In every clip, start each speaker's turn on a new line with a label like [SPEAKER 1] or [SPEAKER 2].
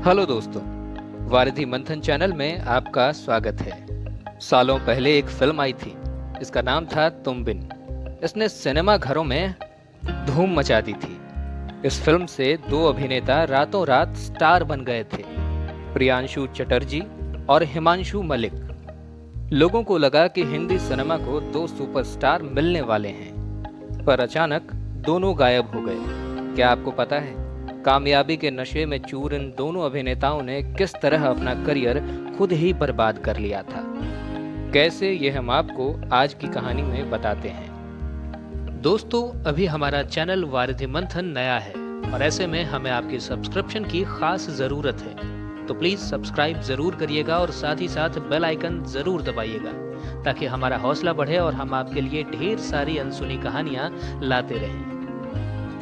[SPEAKER 1] Hello दोस्तों, वारिधि मंथन channel में आपका स्वागत है। सालों पहले एक फिल्म आई थी, इसका नाम था तुम बिन। इसने सिनेमा घरों में धूम मचा दी थी। इस फिल्म से दो अभिनेता रातों रात स्टार बन गए थे, प्रियांशु चटर्जी और हिमांशु मलिक। लोगों को लगा कि हिंदी सिनेमा को दो सुपरस्टार मिलने वाले हैं, पर अचानक दोनों गायब हो गए। क्या आपको पता है कामयाबी के नशे में चूर इन दोनों अभिनेताओं ने किस तरह अपना करियर खुद ही बर्बाद कर लिया था? कैसे, ये हम आपको आज की कहानी में बताते हैं। दोस्तों, अभी हमारा चैनल वारिधि मंथन नया है और ऐसे में हमें आपकी सब्सक्रिप्शन की खास जरूरत है, तो प्लीज सब्सक्राइब जरूर करिएगा और साथ ही साथ बेल आइकन जरूर दबाइएगा ताकि हमारा हौसला बढ़े और हम आपके लिए ढेर सारी अनसुनी कहानियां लाते रहें।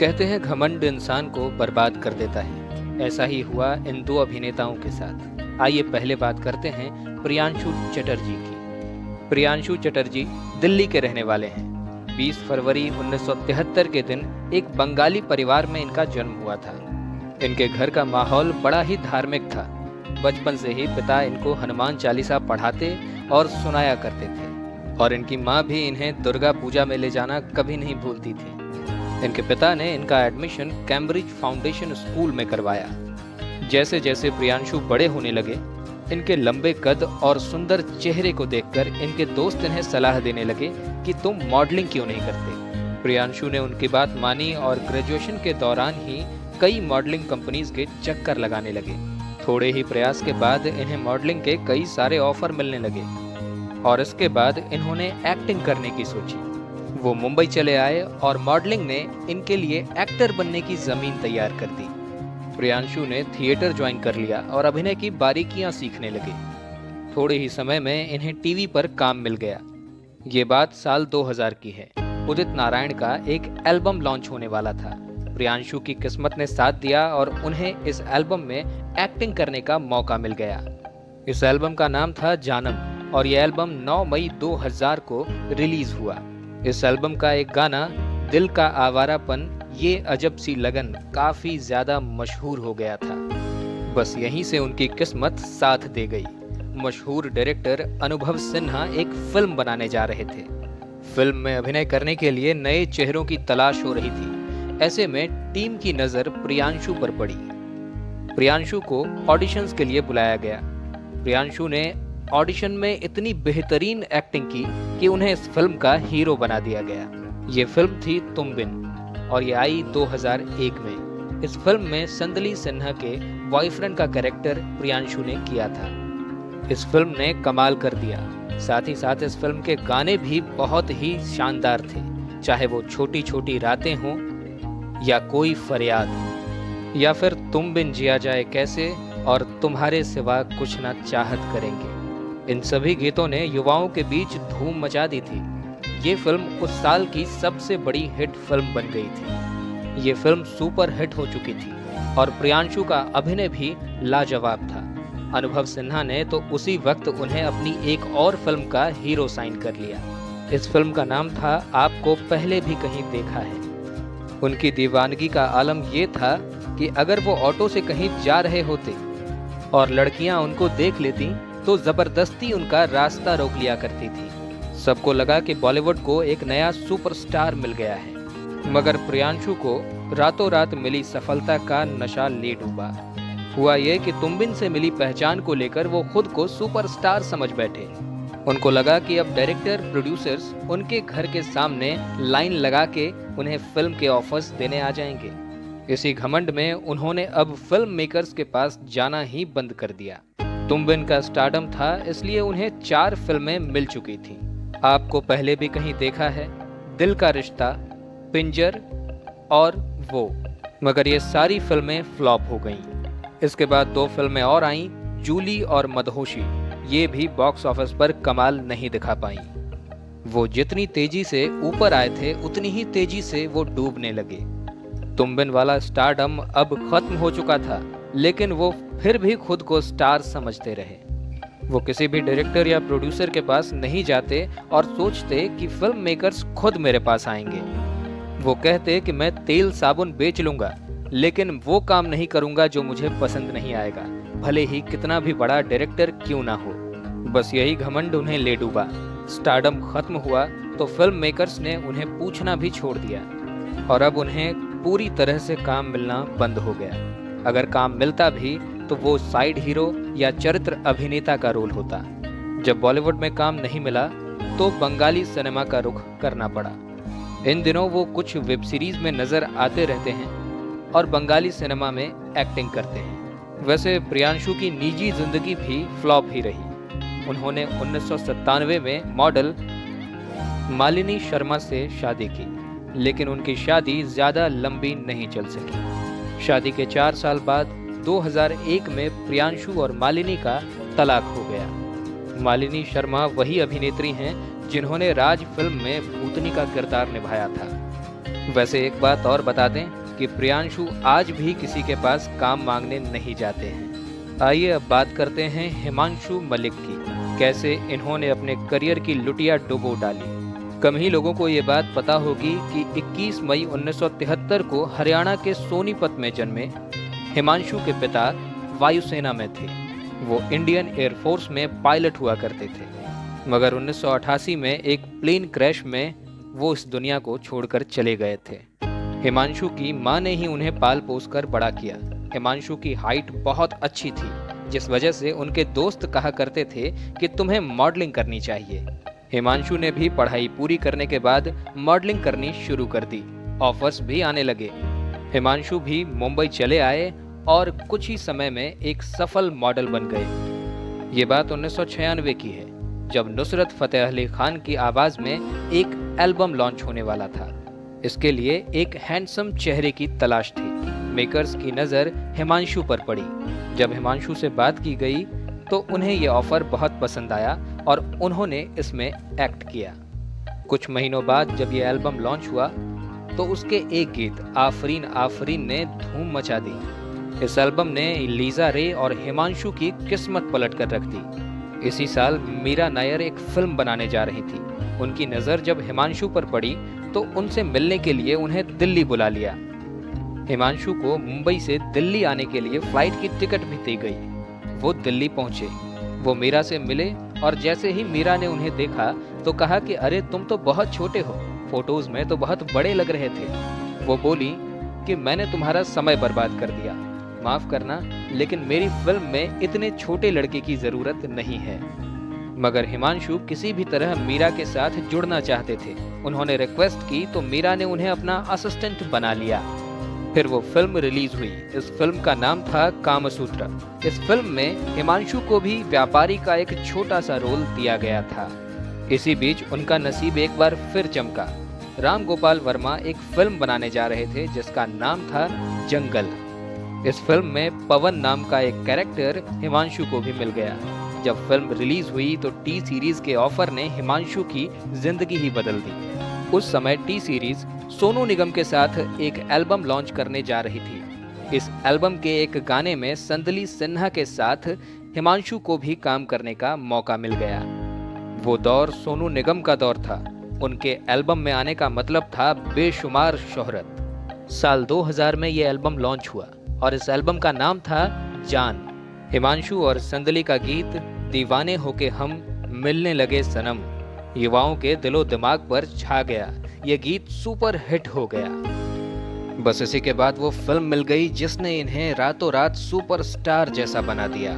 [SPEAKER 1] कहते हैं घमंड इंसान को बर्बाद कर देता है। ऐसा ही हुआ इन दो अभिनेताओं के साथ। आइए पहले बात करते हैं प्रियांशु चटर्जी की। प्रियांशु चटर्जी दिल्ली के रहने वाले हैं। 20 फरवरी 1973 के दिन एक बंगाली परिवार में इनका जन्म हुआ था। इनके घर का माहौल बड़ा ही धार्मिक था। बचपन से ही पिता इनको हनुमान चालीसा पढ़ाते और सुनाया करते थे और इनकी माँ भी इन्हें दुर्गा पूजा में ले जाना कभी नहीं भूलती थी। इनके पिता ने इनका एडमिशन कैम्ब्रिज फाउंडेशन स्कूल में करवाया। जैसे जैसे प्रियांशु बड़े होने लगे, इनके लंबे कद और सुंदर चेहरे को देखकर इनके दोस्त इन्हें सलाह देने लगे कि तुम मॉडलिंग क्यों नहीं करते। प्रियांशु ने उनकी बात मानी और ग्रेजुएशन के दौरान ही कई मॉडलिंग कंपनीज के चक्कर लगाने लगे। थोड़े ही प्रयास के बाद इन्हें मॉडलिंग के कई सारे ऑफर मिलने लगे और इसके बाद इन्होंने एक्टिंग करने की सोची। वो मुंबई चले आए और मॉडलिंग ने इनके लिए एक्टर बनने की जमीन तैयार कर दी। प्रियांशु ने थिएटर ज्वाइन कर लिया और अभिनय की बारीकियां सीखने लगे। थोड़े ही समय में इन्हें टीवी पर काम मिल गया। ये बात साल 2000 की है। उदित नारायण का एक एल्बम लॉन्च होने वाला था। प्रियांशु की किस्मत ने साथ दिया और उन्हें इस एल्बम में एक्टिंग करने का मौका मिल गया। इस एल्बम का नाम था जानम और यह एल्बम 9 मई 2000 को रिलीज हुआ। इस एल्बम का एक गाना दिल का आवारापन ये अजब सी लगन काफी ज्यादा मशहूर हो गया था। बस यहीं से उनकी किस्मत साथ दे गई। मशहूर डायरेक्टर अनुभव सिन्हा एक फिल्म बनाने जा रहे थे। फिल्म में अभिनय करने के लिए नए चेहरों की तलाश हो रही थी। ऐसे में टीम की नजर प्रियांशु पर पड़ी। प्रियांशु को ऑडिशंस के लिए बुलाया गया। प्रियांशु ने ऑडिशन में इतनी बेहतरीन एक्टिंग की कि उन्हें इस फिल्म का हीरो बना दिया गया। ये फिल्म थी तुम बिन और ये आई 2001 में। इस फिल्म में संदली सिन्हा के बॉयफ्रेंड का कैरेक्टर प्रियांशु ने किया था। इस फिल्म ने कमाल कर दिया। साथ ही साथ इस फिल्म के गाने भी बहुत ही शानदार थे, चाहे वो छोटी छोटी रातें हों या कोई फरियाद या फिर तुम बिन जिया जाए कैसे और तुम्हारे सिवा कुछ ना चाहत करेंगे। इन सभी गीतों ने युवाओं के बीच धूम मचा दी थी। ये फिल्म उस साल की सबसे बड़ी हिट फिल्म बन गई थी। ये फिल्म सुपर हिट हो चुकी थी और प्रियांशु का अभिनय भी लाजवाब था। अनुभव सिन्हा ने तो उसी वक्त उन्हें अपनी एक और फिल्म का हीरो साइन कर लिया। इस फिल्म का नाम था आपको पहले भी कहीं देखा है। उनकी दीवानगी का आलम ये था कि अगर वो ऑटो से कहीं जा रहे होते और लड़कियां उनको देख लेती तो जबरदस्ती उनका रास्ता रोक लिया करती थी। सबको लगा कि बॉलीवुड को एक नया सुपरस्टार मिल गया है, मगर प्रियांशु को रातों रात मिली सफलता का नशा ले डूबा। हुआ ये कि तुम बिन से मिली पहचान को लेकर वो खुद को सुपरस्टार समझ बैठे। उनको लगा कि अब डायरेक्टर प्रोड्यूसर्स उनके घर के सामने लाइन लगा के उन्हें फिल्म के ऑफर्स देने आ जाएंगे। इसी घमंड में उन्होंने अब फिल्म मेकर्स के पास जाना ही बंद कर दिया। तुम बिन का स्टारडम था, इसलिए उन्हें 4 फिल्में मिल चुकी थीं। आपको पहले भी कहीं देखा है, दिल का रिश्ता, पिंजर और वो, मगर ये सारी फिल्में फ्लॉप हो गईं। इसके बाद 2 फिल्में और आईं, जूली और मदहोशी। ये भी बॉक्स ऑफिस पर कमाल नहीं दिखा पाईं। वो जितनी तेजी से ऊपर आए थे उतनी ही तेजी से वो डूबने लगे। तुम बिन वाला स्टारडम अब खत्म हो चुका था, लेकिन वो फिर भी खुद को स्टार समझते रहे। वो किसी भी डायरेक्टर या प्रोड्यूसर के पास नहीं जाते और सोचते कि फिल्म मेकर्स खुद मेरे पास आएंगे। वो कहते कि मैं तेल साबुन बेच लूंगा, लेकिन वो काम नहीं करूंगा जो मुझे पसंद नहीं आएगा, भले ही कितना भी बड़ा डायरेक्टर क्यों ना हो। बस यही घमंड उन्हें ले डूबा। स्टारडम खत्म हुआ तो फिल्म मेकर्स ने उन्हें पूछना भी छोड़ दिया और अब उन्हें पूरी तरह से काम मिलना बंद हो गया। अगर काम मिलता भी तो वो साइड हीरो या चरित्र अभिनेता का रोल होता। जब बॉलीवुड में काम नहीं मिला तो बंगाली सिनेमा का रुख करना पड़ा। इन दिनों वो कुछ वेब सीरीज में नजर आते रहते हैं और बंगाली सिनेमा में एक्टिंग करते हैं। वैसे प्रियांशु की निजी जिंदगी भी फ्लॉप ही रही। उन्होंने 1997 में मॉडल मालिनी शर्मा से शादी की, लेकिन उनकी शादी ज्यादा लंबी नहीं चल सकी। शादी के 4 साल बाद 2001 में प्रियांशु और मालिनी का तलाक हो गया। मालिनी शर्मा वही अभिनेत्री हैं जिन्होंने राज फिल्म में भूतनी का किरदार निभाया था। वैसे एक बात और बता दें कि प्रियांशु आज भी किसी के पास काम मांगने नहीं जाते हैं। आइए अब बात करते हैं हिमांशु मलिक की। कैसे इन्होंने अपने करियर की लुटिया डुबो डाली। कम ही लोगों को ये बात पता होगी कि 21 मई 1973 को हरियाणा के सोनीपत में जन्मे हिमांशु के पिता वायुसेना में थे। वो इंडियन एयरफोर्स में पायलट हुआ करते थे, मगर 1988 में एक प्लेन क्रैश में वो इस दुनिया को छोड़कर चले गए थे। हिमांशु की मां ने ही उन्हें पाल पोस कर बड़ा किया। हिमांशु की हाइट बहुत अच्छी थी, जिस वजह से उनके दोस्त कहा करते थे कि तुम्हें मॉडलिंग करनी चाहिए। हिमांशु ने भी पढ़ाई पूरी करने के बाद मॉडलिंग करनी शुरू कर दी। ऑफर्स भी आने लगे। हिमांशु भी मुंबई चले आए और कुछ ही समय में एक सफल मॉडल बन गए। ये बात 1996 की है, जब नुसरत फतेह अली खान की आवाज में एक एल्बम लॉन्च होने वाला था। इसके लिए एक हैंडसम चेहरे की तलाश थी। मेकर्स की नज़र हिमांशु पर पड़ी। जब हिमांशु से बात की गई तो उन्हें यह ऑफर बहुत पसंद आया और उन्होंने इसमें एक्ट किया। कुछ महीनों बाद जब यह एल्बम लॉन्च हुआ तो उसके एक गीत आफरीन आफरीन ने धूम मचा दी। इस एल्बम ने लीजा रे और हिमांशु की किस्मत पलट कर रख दी। इसी साल मीरा नायर एक फिल्म बनाने जा रही थी। उनकी नज़र जब हिमांशु पर पड़ी तो उनसे मिलने के लिए उन्हें दिल्ली बुला लिया। हिमांशु को मुंबई से दिल्ली आने के लिए फ्लाइट की टिकट भी दी गई। वो दिल्ली पहुंचे। वो मीरा से मिले और जैसे ही मीरा ने उन्हें देखा तो कहा कि अरे तुम तो बहुत छोटे हो, फोटोज में तो बहुत बड़े लग रहे थे। वो बोली कि मैंने तुम्हारा समय बर्बाद कर दिया, माफ करना, लेकिन मेरी फिल्म में इतने छोटे लड़के की जरूरत नहीं है। मगर हिमांशु किसी भी तरह मीरा के साथ जुड़ना चाहते थे। उन्होंने रिक्वेस्ट की तो मीरा ने उन्हें अपना असिस्टेंट बना लिया। फिर वो फिल्म रिलीज हुई। इस फिल्म का नाम था कामसूत्र। इस फिल्म में हिमांशु को भी व्यापारी का एक छोटा सा रोल दिया गया था। इसी बीच उनका नसीब एक बार फिर चमका। राम गोपाल वर्मा एक फिल्म बनाने जा रहे थे जिसका नाम था जंगल। इस फिल्म में पवन नाम का एक कैरेक्टर हिमांशु को भी मिल गया। जब फिल्म रिलीज हुई तो टी सीरीज के ऑफर ने हिमांशु की जिंदगी ही बदल दी। उस समय टी सीरीज सोनू निगम के साथ एक एल्बम लॉन्च करने जा रही थी। इस एल्बम के एक गाने में संदली सिन्हा के साथ हिमांशु को भी काम करने का मौका मिल गया। वो दौर सोनू निगम का दौर था। उनके एल्बम में आने का मतलब था बेशुमार शोहरत। साल 2000 में ये एल्बम लॉन्च हुआ और इस एल्बम का नाम था जान। हिमांशु और संदली का गीत दीवाने होके हम मिलने लगे सनम युवाओं के दिलो दिमाग पर छा गया। ये गीत सुपर हिट हो गया। बस इसी के बाद वो फिल्म मिल गई जिसने इन्हें रातों रात सुपरस्टार जैसा बना दिया।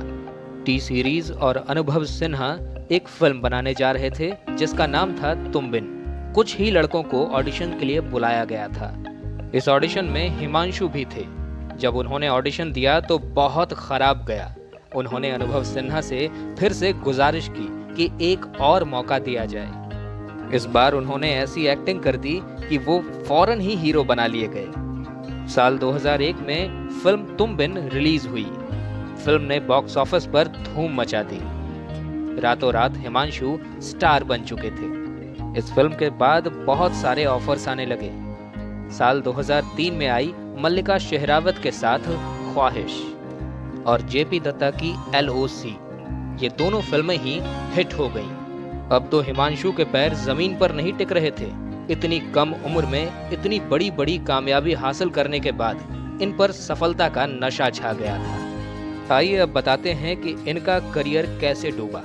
[SPEAKER 1] टी सीरीज और अनुभव सिन्हा एक फिल्म बनाने जा रहे थे जिसका नाम था तुम बिन। कुछ ही लड़कों को ऑडिशन के लिए बुलाया गया था। इस ऑडिशन में हिमांशु भी थे। जब उन्होंने ऑडिशन दिया तो बहुत खराब गया। उन्होंने अनुभव सिन्हा से फिर से गुजारिश की कि एक और मौका दिया जाए। इस बार उन्होंने ऐसी एक्टिंग कर दी कि वो फौरन ही हीरो बना लिए गए। साल 2001 में फिल्म तुम बिन रिलीज हुई। फिल्म ने बॉक्स ऑफिस पर धूम मचा दी। रातों रात हिमांशु स्टार बन चुके थे। इस फिल्म के बाद बहुत सारे ऑफर्स आने लगे। साल 2003 में आई मल्लिका शेहरावत के साथ ख्वाहिश और जेपी दत्ता की LOC। ये दोनों फिल्में ही हिट हो गईं। अब तो हिमांशु के पैर जमीन पर नहीं टिक रहे थे। इतनी कम उम्र में इतनी बड़ी बड़ी कामयाबी हासिल करने के बाद इन पर सफलता का नशा छा गया था। आइए अब बताते हैं कि इनका करियर कैसे डूबा।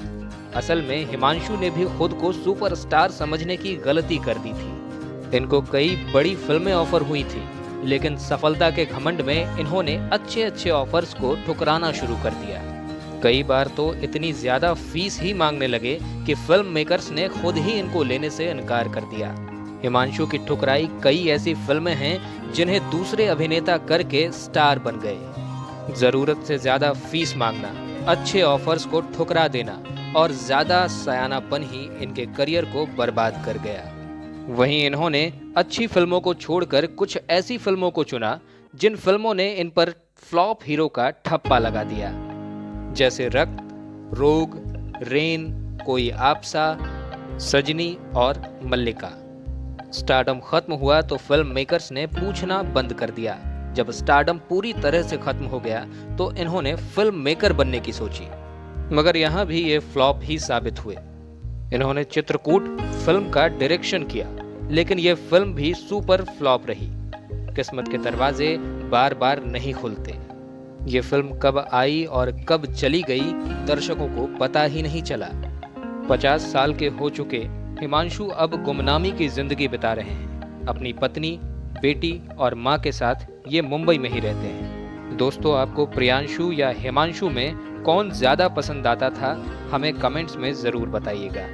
[SPEAKER 1] असल में हिमांशु ने भी खुद को सुपरस्टार समझने की गलती कर दी थी। इनको कई बड़ी फिल्में ऑफर हुई थी, लेकिन सफलता के घमंड में इन्होंने अच्छे अच्छे ऑफर्स को ठुकराना शुरू कर दिया। कई बार तो इतनी ज्यादा फीस ही मांगने लगे कि फिल्म मेकर्स ने खुद ही इनको लेने से इनकार कर दिया। हिमांशु की ठुकराई कई ऐसी फिल्में हैं जिन्हें दूसरे अभिनेता करके स्टार बन गए। जरूरत से ज्यादा फीस मांगना, अच्छे ऑफर्स को ठुकरा देना और ज्यादा सयानापन ही इनके करियर को बर्बाद कर गया। वहीं इन्होंने अच्छी फिल्मों को छोड़कर कुछ ऐसी फिल्मों को चुना जिन फिल्मों ने इन पर फ्लॉप हीरो का ठप्पा लगा दिया, जैसे रक्त, रोग, रेन, कोई आपसा, सजनी और मल्लिका। स्टारडम खत्म हुआ तो फिल्म मेकर्स ने पूछना बंद कर दिया। जब स्टारडम पूरी तरह से खत्म हो गया तो इन्होंने फिल्म मेकर बनने की सोची, मगर यहाँ भी ये फ्लॉप ही साबित हुए। इन्होंने चित्रकूट फिल्म का डायरेक्शन किया, लेकिन ये फिल्म भी सुपर फ्लॉप रही। किस्मत के दरवाजे बार बार नहीं खुलते। ये फिल्म कब आई और कब चली गई दर्शकों को पता ही नहीं चला। 50 साल के हो चुके हिमांशु अब गुमनामी की जिंदगी बिता रहे हैं। अपनी पत्नी, बेटी और माँ के साथ ये मुंबई में ही रहते हैं। दोस्तों, आपको प्रियांशु या हिमांशु में कौन ज्यादा पसंद आता था, हमें कमेंट्स में जरूर बताइएगा।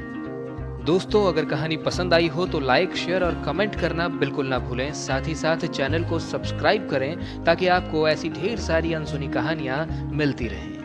[SPEAKER 1] दोस्तों, अगर कहानी पसंद आई हो तो लाइक, शेयर और कमेंट करना बिल्कुल ना भूलें। साथ ही साथ चैनल को सब्सक्राइब करें ताकि आपको ऐसी ढेर सारी अनसुनी कहानियां मिलती रहें।